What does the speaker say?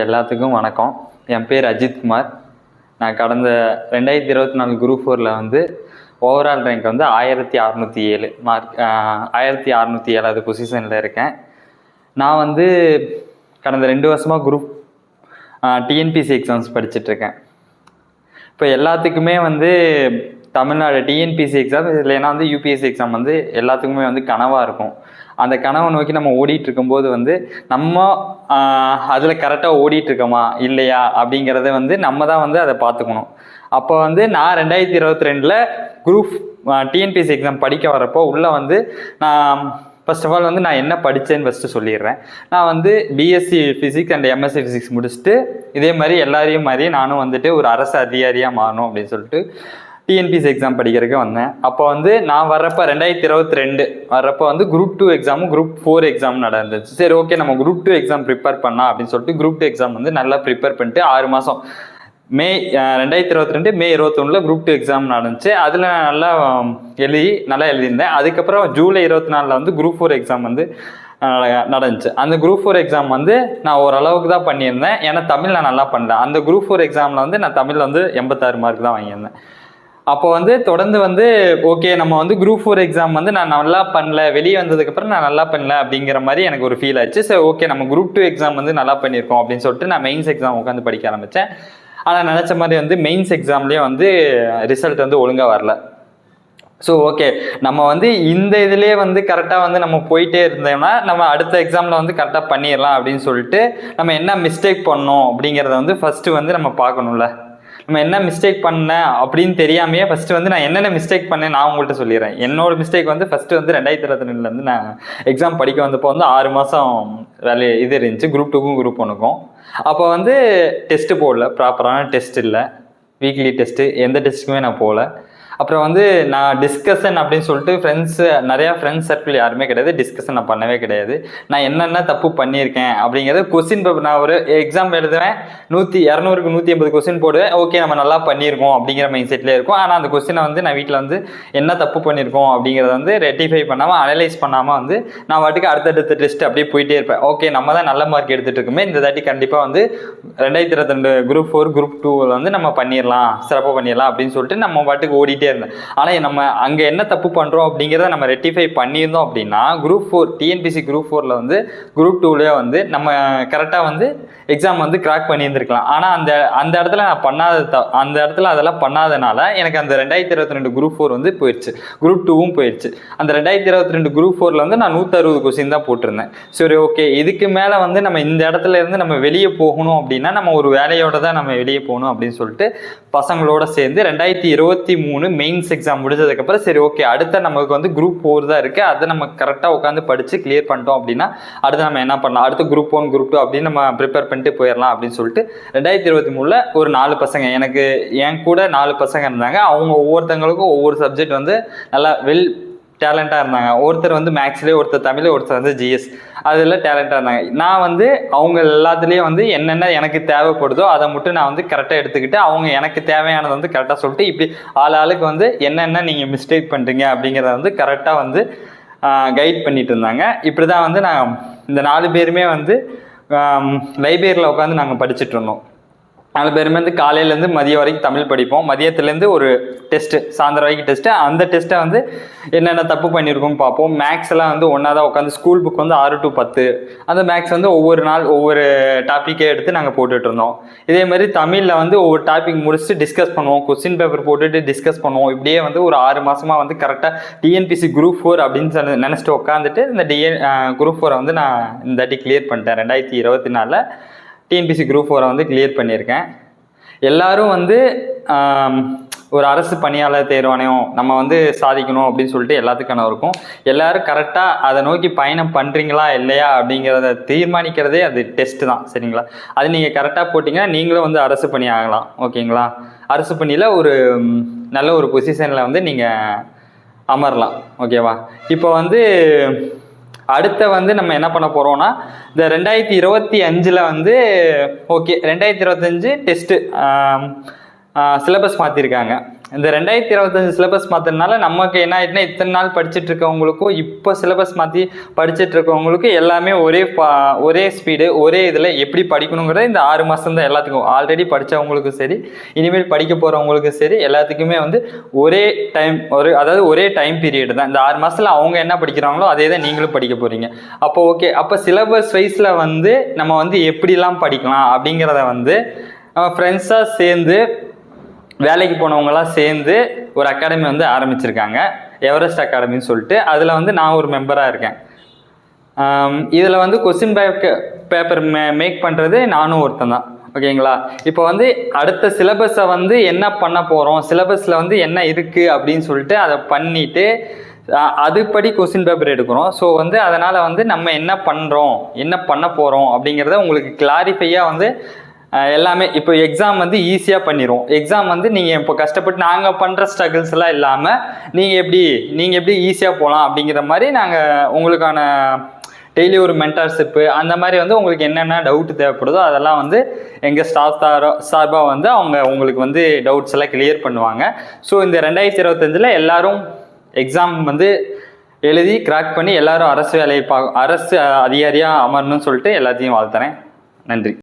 எல்லாத்துக்கும் வணக்கம். என் பேர் அஜித்குமார். நான் கடந்த 2024 குரூப் 4ல் வந்து ஓவரால் ரேங்க் வந்து 1607 மார்க், 1607வது பொசிஷனில் இருக்கேன். நான் வந்து கடந்த 2 வருஷமாக குரூப் டிஎன்பிசி எக்ஸாம்ஸ் படிச்சுட்ருக்கேன். இப்போ எல்லாத்துக்குமே வந்து தமிழ்நாடு டிஎன்பிசி எக்ஸாம் இல்லைன்னா வந்து யூபிஎஸ்சி எக்ஸாம் வந்து எல்லாத்துக்குமே வந்து கனவாக இருக்கும். அந்த கனவை நோக்கி நம்ம ஓடிட்டு இருக்கும்போது வந்து நம்ம அதில் கரெக்டாக ஓடிட்டுருக்கோமா இல்லையா அப்படிங்கிறத வந்து நம்ம தான் வந்து அதை பார்த்துக்கணும். அப்போ வந்து நான் 2022 குரூப் டிஎன்பிசி எக்ஸாம் படிக்க வரப்போ உள்ளே வந்து நான் ஃபர்ஸ்ட் ஆஃப் ஆல் வந்து நான் என்ன படித்தேன்னு ஃபஸ்ட்டு சொல்லிடுறேன். நான் வந்து BSc physics and MSc physics முடிச்சுட்டு இதே மாதிரி எல்லாரையும் மாதிரி நானும் வந்துட்டு ஒரு அரசு அதிகாரியாக மாறணும் அப்படின்னு சொல்லிட்டு டிஎன்பிசி எக்ஸாம் படிக்கிறதுக்கு வந்தேன். அப்போ வந்து நான் வர்றப்போ 2022 வர்றப்போ வந்து குரூப் 2 எக்ஸாமும் குரூப் 4 எக்ஸாம் நடந்துச்சு. சரி, ஓகே, நம்ம குரூப் 2 எக்ஸாம் ப்ரிப்பேர் பண்ணலாம் அப்படின்னு சொல்லிட்டு குரூப் 2 எக்ஸாம் வந்து நல்லா ப்ரிப்பேர் பண்ணிட்டு 6 மாதம் மே 2022 மே 21 குரூப் 2 எக்ஸாம் நடந்துச்சு. அதில் நல்லா எழுதியிருந்தேன். அதுக்கப்புறம் ஜூலை 24 வந்து குரூப் 4 எக்ஸாம் வந்து நடந்துச்சு. அந்த குரூப் 4 எக்ஸாம் வந்து நான் ஓரளவுக்கு தான் பண்ணியிருந்தேன். ஏன்னா தமிழ் நான் நல்லா பண்ணேன். அந்த குரூப் 4 எக்ஸாமில் வந்து நான் தமிழில் வந்து 86 மார்க் தான் வாங்கியிருந்தேன். அப்போ வந்து தொடர்ந்து வந்து ஓகே, நம்ம வந்து குரூப் 4 எக்ஸாம் வந்து நான் நல்லா பண்ணல, வெளியே வந்ததுக்கப்புறம் நான் நல்லா பண்ணல அப்படிங்கிற மாதிரி எனக்கு ஒரு ஃபீல் ஆச்சு. சரி, ஓகே, நம்ம குரூப் 2 எக்ஸாம் வந்து நல்லா பண்ணியிருக்கோம் அப்படின்னு சொல்லிட்டு நான் மெயின்ஸ் எக்ஸாம் உட்காந்து படிக்க ஆரம்பித்தேன். ஆனால் நினச்ச மாதிரி வந்து மெயின்ஸ் எக்ஸாம்லேயே வந்து ரிசல்ட் வந்து ஒழுங்காக வரல. ஸோ ஓகே, நம்ம வந்து இந்த இதுலேயே வந்து கரெக்டாக வந்து நம்ம போயிட்டே இருந்தோம்னா நம்ம அடுத்த எக்ஸாமில் வந்து கரெக்டாக பண்ணிடலாம் அப்படின்னு சொல்லிட்டு நம்ம என்ன மிஸ்டேக் பண்ணோம் அப்படிங்கிறத வந்து ஃபஸ்ட்டு வந்து நம்ம பார்க்கணும்ல. நம்ம என்ன மிஸ்டேக் பண்ணேன் அப்படின்னு தெரியாமையே ஃபஸ்ட்டு வந்து நான் என்னென்ன மிஸ்டேக் பண்ணேன் நான் உங்கள்கிட்ட சொல்லிடுறேன். என்னோட மிஸ்டேக் வந்து ஃபஸ்ட்டு வந்து 2022 நான் எக்ஸாம் படிக்க வந்தப்போ வந்து 6 மாதம் இது இருந்துச்சு குரூப் 2க்கும் குரூப் 1க்கும். அப்போ வந்து டெஸ்ட்டு போடல, ப்ராப்பரான டெஸ்ட் இல்லை, வீக்லி டெஸ்ட்டு, எந்த டெஸ்ட்டுக்குமே நான் போகல. அப்புறம் வந்து நான் டிஸ்கஷன் அப்படின்னு சொல்லிட்டு நிறையா ஃப்ரெண்ட்ஸ் சர்க்கிள் யாருமே கிடையாது. டிஸ்கஷன் நான் பண்ணவே கிடையாது. நான் என்னென்ன தப்பு பண்ணியிருக்கேன் அப்படிங்கிறது கொஸ்டின் பேப்பர், நான் ஒரு எக்ஸாம் எழுதுவேன், 200க்கு 180 கொஸ்டின் போடுவேன். ஓகே, நம்ம நல்லா பண்ணியிருக்கோம் அப்படிங்கிற மைண்ட் செட்லேயே இருக்கும். ஆனால் அந்த கொஸ்டினை வந்து நான் வீட்டில் வந்து என்ன தப்பு பண்ணியிருக்கோம் அப்படிங்கிறத வந்து ரெட்டிஃபை பண்ணாமல், அனலைஸ் பண்ணாமல் வந்து நான் வாட்டுக்கு அடுத்தடுத்த டெஸ்ட் அப்படியே போயிட்டே இருப்பேன். ஓகே, நம்ம தான் நல்ல மார்க் எடுத்துகிட்டு இருக்கோமே, இந்த தாட்டி கண்டிப்பாக வந்து 2022 குரூப் 4 குரூப் 2 வந்து நம்ம பண்ணிடலாம், சிறப்பாக பண்ணிடலாம் அப்படின்னு சொல்லிட்டு நம்ம வாட்டுக்கு ஓடிட்டே இருந்தேன். ஆனால் நம்ம அங்கே என்ன தப்பு பண்ணுறோம் அப்படிங்கிறத நம்ம ரெட்டிஃபை பண்ணியிருந்தோம் அப்படின்னா குரூப் 4 டிஎன்பிசி குரூப் 4ல் வந்து குரூப் 2லேயே வந்து நம்ம கரெக்டாக வந்து எக்ஸாம் வந்து கிராக் பண்ணியிருந்துருக்கலாம். ஆனால் அந்த இடத்துல நான் அந்த இடத்துல அதெல்லாம் பண்ணாதனால எனக்கு அந்த 2022 குரூப் 4 வந்து போயிடுச்சு, குரூப் 2வும் போயிடுச்சு. அந்த 2022 குரூப் 4ல் வந்து நான் 160 கொஸ்டின் தான் போட்டிருந்தேன். சரி, ஓகே, இதுக்கு மேலே வந்து நம்ம இந்த இடத்துல இருந்து நம்ம வெளியே போகணும் அப்படின்னா நம்ம ஒரு வேலையோட தான் நம்ம வெளியே போகணும் அப்படின்னு சொல்லிட்டு பசங்களோட சேர்ந்து 2023 மெயின்ஸ் எக்ஸாம் முடிஞ்சதுக்கப்புறம் சரி, ஓகே, அடுத்த நமக்கு வந்து குரூப் 4 தான் இருக்குது, அதை நம்ம கரெக்டாக உட்காந்து படித்து கிளியர் பண்ணிட்டோம் அப்படின்னா அடுத்து நம்ம என்ன பண்ணலாம், அடுத்து குரூப் 1 குரூப் 2 அப்படின்னு நம்ம ப்ரிப்பேர் பண்ணிட்டு போயிடலாம் அப்படின்னு சொல்லிட்டு 2023 ஒரு 4 பசங்க, எனக்கு என் கூட 4 பசங்க இருந்தாங்க. அவங்க ஒவ்வொருத்தங்களுக்கும் ஒவ்வொரு சப்ஜெக்ட் வந்து நல்லா டேலண்டாக இருந்தாங்க. ஒருத்தர் வந்து மேக்ஸ்லேயே, ஒருத்தர் தமிழ், ஒருத்தர் வந்து ஜிஎஸ், அதில் டேலண்டாக இருந்தாங்க. நான் வந்து அவங்க எல்லாத்துலேயும் வந்து என்னென்ன எனக்கு தேவைப்படுதோ அதை மட்டும் நான் வந்து கரெக்டாக எடுத்துக்கிட்டு அவங்க எனக்கு தேவையானதை வந்து கரெக்டாக சொல்லிட்டு இப்படி ஆளுக்கு வந்து என்னென்ன நீங்கள் மிஸ்டேக் பண்ணுறீங்க அப்படிங்கிறத வந்து கரெக்டாக வந்து கைட் பண்ணிட்டு இருந்தாங்க. இப்படி தான் வந்து நான் இந்த 4 பேருமே வந்து லைப்ரரியில் உட்காந்து நாங்கள் படிச்சுட்டு இருந்தோம். 4 பேருமே வந்து காலையிலேருந்து மதியம் வரைக்கும் தமிழ் படிப்போம். மதியத்துலேருந்து ஒரு டெஸ்ட்டு, சாயந்தரம் வரைக்கும் டெஸ்ட்டு. அந்த டெஸ்ட்டை வந்து என்னென்ன தப்பு பண்ணியிருக்கோம்னு பார்ப்போம். மேக்ஸ்லாம் வந்து ஒன்றா தான் உட்காந்து ஸ்கூல் புக் வந்து 6 to 10 அந்த மேக்ஸ் வந்து ஒவ்வொரு நாள் ஒவ்வொரு டாப்பிக்கே எடுத்து நாங்கள் போட்டுட்டு இருந்தோம். இதே மாதிரி தமிழில் வந்து ஒவ்வொரு டாபிக் முடிச்சுட்டு டிஸ்கஸ் பண்ணுவோம், கொஸ்டின் பேப்பர் போட்டுட்டு டிஸ்கஸ் பண்ணுவோம். இப்படியே வந்து ஒரு 6 மாதமாக வந்து கரெக்டாக டிஎன்பிசி குரூப் 4 அப்படின்னு நினச்சிட்டு உட்காந்துட்டு இந்த குரூப் 4 வந்து நான் இந்த தாட்டி கிளியர் பண்ணிட்டேன். 2024 டிஎன்பிசி குரூப் 4 வந்து கிளியர் பண்ணியிருக்கேன். எல்லோரும் வந்து ஒரு அரசு பணியாளர் தேர்வாணையம் நம்ம வந்து சாதிக்கணும் அப்படின்னு சொல்லிட்டு எல்லாத்துக்கான இருக்கும். எல்லோரும் கரெக்டாக அதை நோக்கி பயணம் பண்ணுறீங்களா இல்லையா அப்படிங்கிறத தீர்மானிக்கிறதே அது டெஸ்ட்டு தான், சரிங்களா? அது நீங்கள் கரெக்டாக போட்டிங்கன்னா நீங்களும் வந்து அரசு பணி ஆகலாம், ஓகேங்களா? அரசு பணியில் ஒரு நல்ல ஒரு பொசிஷனில் வந்து நீங்கள் அமரலாம், ஓகேவா? இப்போ வந்து அடுத்த வந்து நம்ம என்ன பண்ண போகிறோம்னா இந்த 2025 வந்து ஓகே 2025 டெஸ்ட்டு சிலபஸ் மாற்றிருக்காங்க. இந்த 2025 சிலபஸ் மாற்றினால நமக்கு என்ன ஆயிட்டுனா, இத்தனை நாள் படிச்சுட்டு இருக்கவங்களுக்கும் இப்போ சிலபஸ் மாற்றி படிச்சுட்டு இருக்கவங்களுக்கும் எல்லாமே ஒரே ஸ்பீடு, ஒரே இதில் எப்படி படிக்கணுங்கிறத இந்த 6 மாதம் தான் எல்லாத்துக்கும். ஆல்ரெடி படித்தவங்களுக்கும் சரி, இனிமேல் படிக்க போகிறவங்களுக்கும் சரி, எல்லாத்துக்குமே வந்து அதாவது ஒரே டைம் பீரியட் தான். இந்த 6 மாதத்தில் அவங்க என்ன படிக்கிறாங்களோ அதே தான் நீங்களும் படிக்க போகிறீங்க. அப்போ ஓகே, அப்போ சிலபஸ் வைஸில் வந்து நம்ம வந்து எப்படிலாம் படிக்கலாம் அப்படிங்கிறத வந்து நம்ம ஃப்ரெண்ட்ஸாக சேர்ந்து வேலைக்கு போனவங்களாம் சேர்ந்து ஒரு அகாடமி வந்து ஆரம்பிச்சிருக்காங்க, எவரெஸ்ட் அகாடமின்னு சொல்லிட்டு. அதில் வந்து நான் ஒரு மெம்பராக இருக்கேன். இதில் வந்து கொஸ்டின் பேப்பர் மேக் பண்ணுறது நானும் ஒருத்தன் தான். ஓகேங்களா? இப்போ வந்து அடுத்த சிலபஸை வந்து என்ன பண்ண போகிறோம், சிலபஸில் வந்து என்ன இருக்குது அப்படின்னு சொல்லிட்டு அதை பண்ணிவிட்டு அதுபடி கொஸ்டின் பேப்பர் எடுக்கிறோம். ஸோ வந்து அதனால் வந்து நம்ம என்ன பண்ணுறோம், என்ன பண்ண போகிறோம் அப்படிங்கிறத உங்களுக்கு கிளாரிஃபையாக வந்து எல்லாமே. இப்போ எக்ஸாம் வந்து ஈஸியாக பண்ணிடுவோம். எக்ஸாம் வந்து நீங்கள் இப்போ கஷ்டப்பட்டு நாங்கள் பண்ணுற ஸ்ட்ரகிள்ஸ் எல்லாம் இல்லாமல் நீங்கள் எப்படி ஈஸியாக போகலாம் அப்படிங்கிற மாதிரி நாங்கள் உங்களுக்கான டெய்லி ஒரு மென்டார்ஷிப்பு அந்த மாதிரி வந்து உங்களுக்கு என்னென்ன டவுட் தேவைப்படுதோ அதெல்லாம் வந்து எங்கள் ஸ்டாஃப் சார்பாக வந்து அவங்க உங்களுக்கு வந்து டவுட்ஸ் எல்லாம் கிளியர் பண்ணுவாங்க. ஸோ இந்த 2025 எல்லாரும் எக்ஸாம் வந்து எழுதி கிராக் பண்ணி எல்லாரும் அரசு அதிகாரியாக அமரணும்னு சொல்லிட்டு எல்லாத்தையும் வாழ்த்துறேன். நன்றி.